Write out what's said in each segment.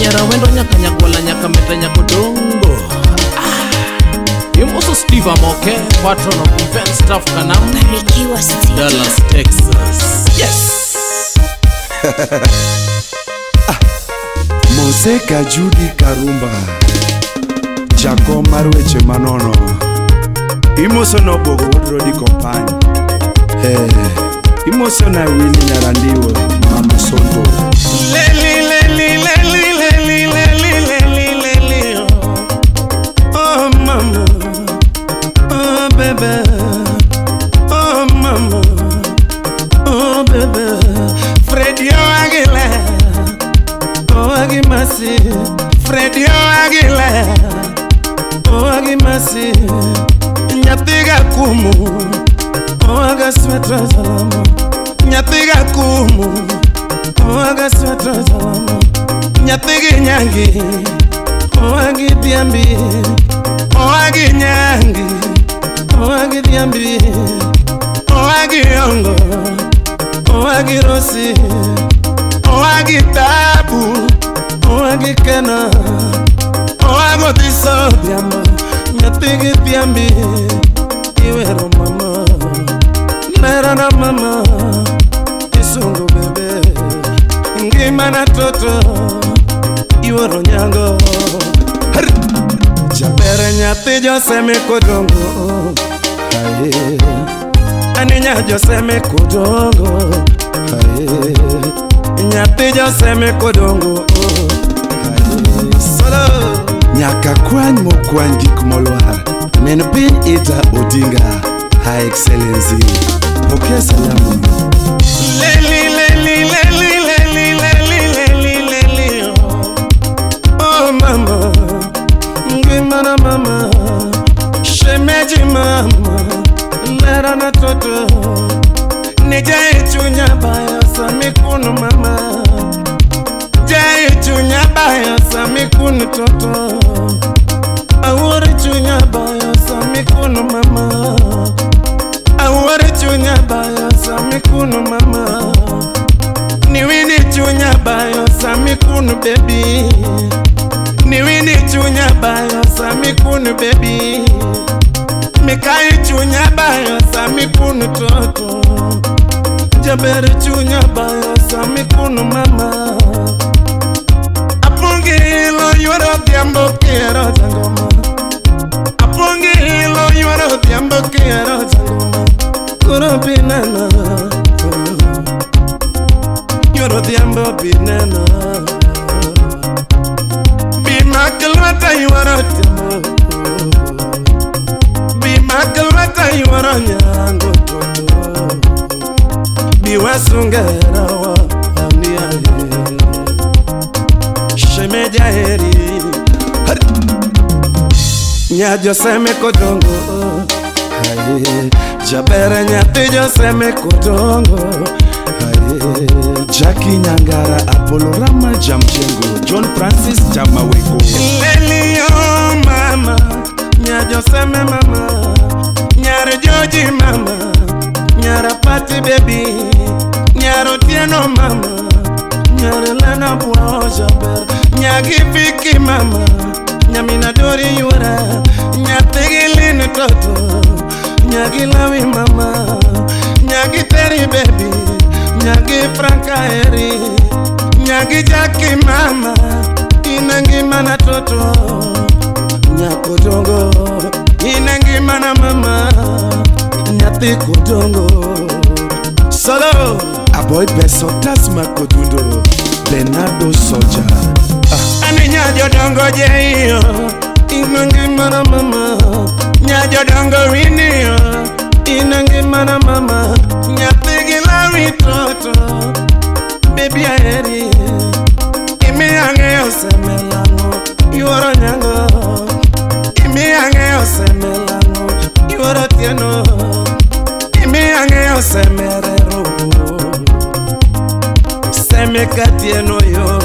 Nyara wendo nyaka nyagwala nyaka meta nyako dongo. Imoso Steve Amoke, patron of event staff Kanam, Dallas, Texas. Yes. Moseka Judy Karumba, Jacob Marweche Manono, Imoso no bogo Rodi Kompani. Imoso na Willy Narandiwo, Mama Soto. Leli leli leli leli leli leli leli oh mama, oh baby, oh mama, oh baby. Freddy Agile, oh Agimasi. Freddy Agile, oh Agimasi. Nyatiga kumu, oh Agaswetra Salamu. Nyatiga kumu, oh Agaswetra Salamu. Nyatigi nyangi, oh Agidiambi. Oh Aginyangi, oh Agidiambi. Oh Agiongo, oh Agirosi. Oh Agitabu, oh Agikena. Oh Agotiso Diambo. Nyatigi Diambi. Iwero mama, nera na mama, isungu bebe, ngimana toto, iwero nyango. Jabere nyati joseme kodongo, aye. Aninya joseme kodongo, aye. Nyati joseme kodongo, aye. Solo Nyaka kwany mokwany gik molwar. Neno piny Ita Odinga, High Excellency. Pokea salamu. leli leli leli leli leli leli leli oh mama, ngimana mama, shemeji mama, lera na toto. Nijai chunya bayo samikunu mama, jai chunya bayo samikunu toto. Awori chunya bayo samikunu mama, awori chunya bayo samikunu mama. Niwini chunya bayo samikunu baby, niwini chunya bayo samikunu baby. Mikai chunya bayo samikunu toto. Jabere chunya bayo samikunu mama. Apungi hilo yuaro diambo kiero jangoma. Apungi hilo yuaro diambo kiero jangoma. Kuro binana, yuaro diambo binana. Bimakalwata yuaro diambo. Bimakalwata yuaro nyango toto. Biwasungera wa aniaye. Shemeja heri Nya joseme kodongo, aye. Jabere nyati joseme kodongo, aye. Jackie Nyangara, Apollo Rama Jamjengo, John Francis Jamaweko. leli oh mama, nya joseme mama. Nyare Joji mama, nyara Pati baby. Nyaro Tieno mama, nyare Lena Bua Jaber. Nyagi Viki mama, nyamina Dori yuara. Nyatigilini toto, nyagi Lawi mama. Nyagi Terry baby, nyagi Franka Eri. Nyagi Jackie mama, inangi mana toto. Nyako dongo, inangi mana mama. Nyati kodongo. Solo Aboy Beso Tasma Kodundo, Bernardo Soja. Aninya jodongo jeyo, inangi mana mama. Nya jodongo winio, inangi mana mama. Nyatigi Lawi toto, baby aheri. Imi ange osemelango, yuoro nyango. Imi ange osemelango, yuoro tieno. Imi ange osemerero, semeka tieno yo.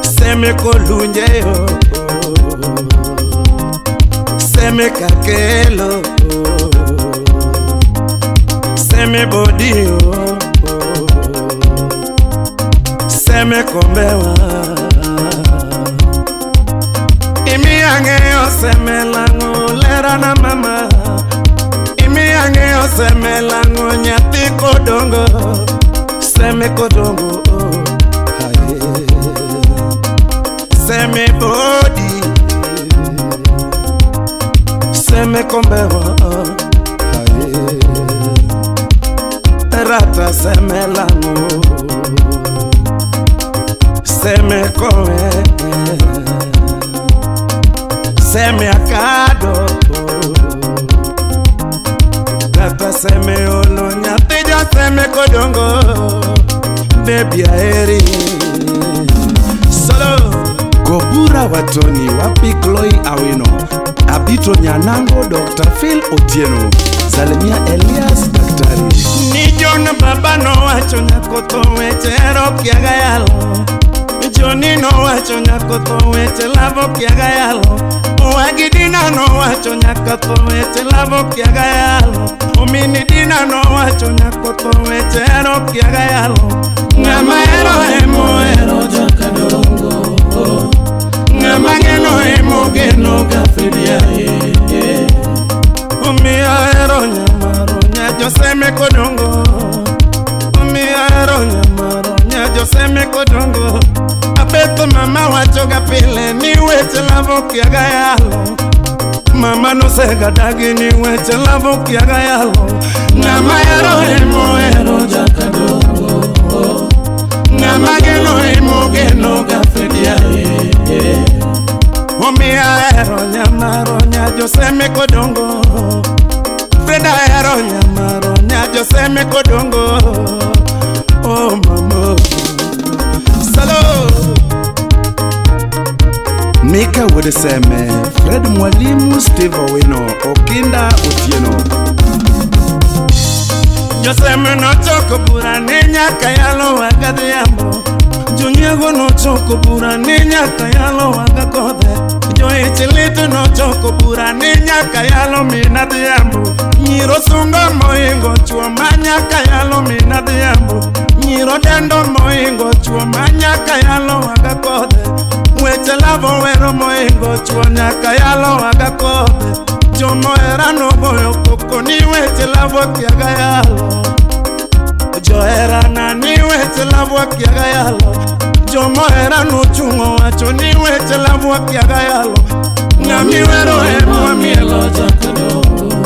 Semeko lunje yo, semeka kelo, seme body yo. seme kombewa imi angeo seme lango lera na mama imi angeo seme lango nyati kodongo seme kodongo seme body seme kombewa rata seme lango seme koe seme akado rata seme olo nyatija seme kodongo baby aeri solo Gobura watoni wapi Chloe Awino Abito Nyanango Dr. Phil Otieno Salimia Elias Daktari ni John baba no wacho nyakoto wechero kiaga yalo Johnny no wacho nyakoto weche lavo kiaga yalo Wagidina no wacho nyakoto weche lavo kiaga yalo Omini dina no wacho nyakoto wechero kiaga yalo Ngama ero jakadongo Ngama geno gafedia Umia ero nyamaro nyajo seme kodongo Umia ero nyamaro nyajo seme kodongo Abeto mama wachoga pile ni weche lavo kiaga yalo Mama no sega dagi ni weche lavo kiaga yalo Ngama ero jakadongo Ngama geno gafedia Omia ero nyamaro nyajo seme kodongo Freda ero nyamaro nyajo seme kodongo Oh mama Salo Mika Wodeseme Fred Mwalimu Steve Owino Okinda Otieno Joseme no choko pura niña kayalo wagade yambo Junyego no choko pura niña kayalo wagakode Yo ichilito no choko pura niña kayalo minade yambo Nyiro sunga moingo chua manya kayalo minade yambo Nyiro dendo moingo chua manya kayalo wagakode Weche lavo wero moingo chua nyaka yalo wagakode Jomo era no boyo koko ni weche lavo kiaga yalo Jo era na ni weche lavo kiaga yalo Jomo era no chungo wacho ni weche lavo kiaga yalo Ngami wero emo mielo jakadongo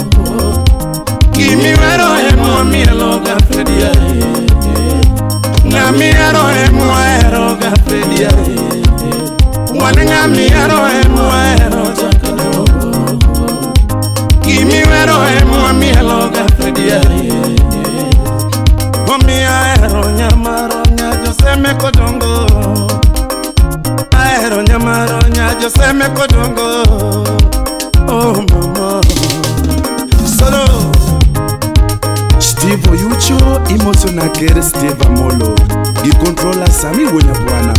Gimi wero emo mielo gafedia Ngami ero gafedia Wane ngami ero jakadongo Gimi wero emo mielo gafedia Omia ero nyamaro nyajo seme kodongo Aero nyamaro nyajo seme kodongo Oh mama Solo Steve Oyucho Imosona Kere Steve Amolo Ikontrola Sami Wonyabwana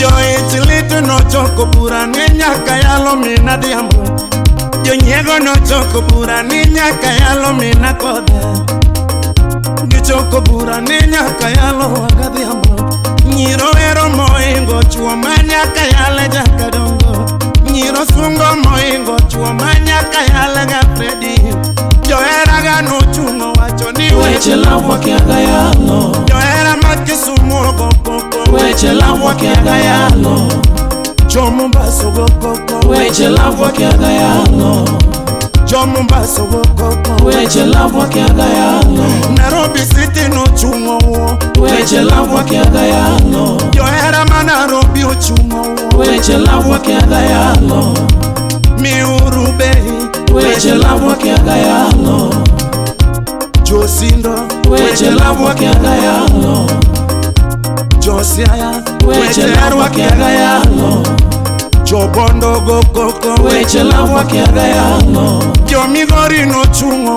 Yo ichilito no choko pura niña kayalo minadi ambo Yo niego no choko pura niña kayalo minakode Ni choko pura niña kayalo wagadi ambo Nyiro ero moingo chua manya kayale jakadongo Nyiro sungo moingo chua manya kayale gafredi Yo era gano chungo wacho ni weche lavo kiaga yalo Yo era makisumu koko Weche lavo kiaga yalo Jomo baso koko Weche lavo kiaga yalo Jomo baso koko Weche lavo kiaga yalo Nairobi City no chungo Weche lavo kiaga yalo Yo era Nairobi uchungo Weche lavo kiaga yalo Miuru Bay Weche lavo kiaga yalo Josindo Weche lavo kiaga yalo Josiaya Weche lavo kiaga yalo Jobondo go koko Weche lavo kiaga yalo Yo migori no chungo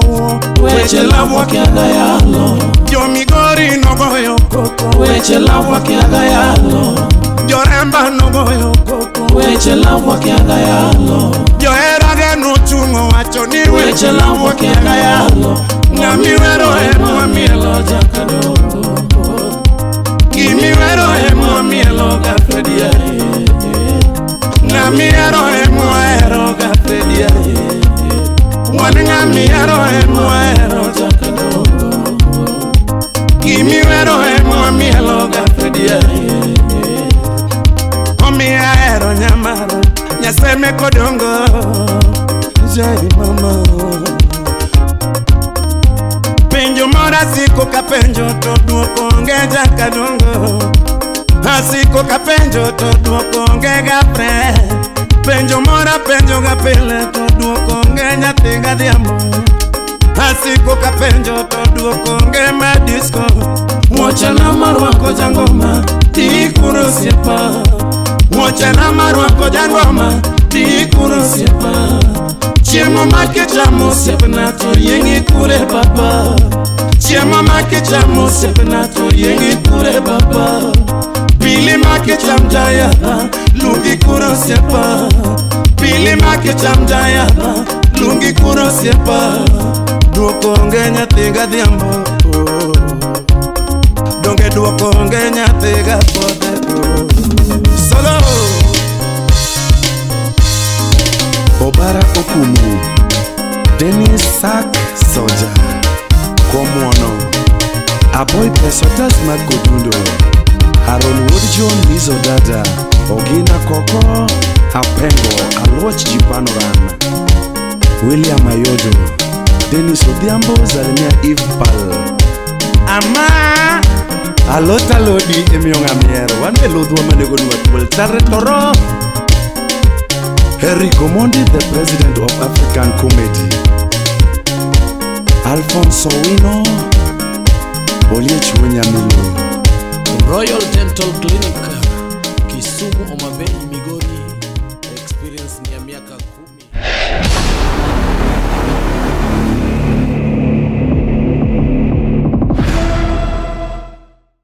Weche lavo kiaga yalo Yo migori no goyo koko Weche lavo kiaga yalo Yo remba no goyo koko Weche lavo kiaga yalo Yo era no chungo wacho ni weche lavo kiaga yalo Ngami wero emo mielo jakadongo Gimiero emuero jakadongo, gimiero emuamielo gafedie. Omiero nyamaro, nyaseme kodongo, jai mama. Penjo mora siko kapenjo to duoko nge jakadongo. Asiko kapenjo to duoko nge gapre. Penjo mora penjo gapile to duoko nge nyati gadiamo. Asiko kapenjo to duoko nge madisco. Mwochana marwako jangoma tikuro siepa. Mwochana marwako jangoma tikuro siepa. Chiemo makechamo siepna to yengi kure papa. Chiemo makechamo siepna to yengi kure papa. Pili makecham jayaba lungi kuro siepa. Pili makecham jayaba lungi kuro siepa. Duoko nge nyati gadhiambo, donge duoko nge nyati gapode. Solo Obara Okumu, Dennis Sak Soja, Komuono, Aboy Pesotas Magodundo, Aaron Woodjohn Lizo Dada, Ogina Koko, Apengo, Aloch Jipanoran, William Ayodo, Dennis Odiambo, Zalemia Eve Pal, Ama, Alota Lodi Emyonga Miero, Wande Lodwa Manegon Watwell Tarretoro, Henry Gomondi, the president of African Comedy, Alfonso Wino, Oliech Winyamilo, Royal Dental Clinic, Kisumu Omabeni.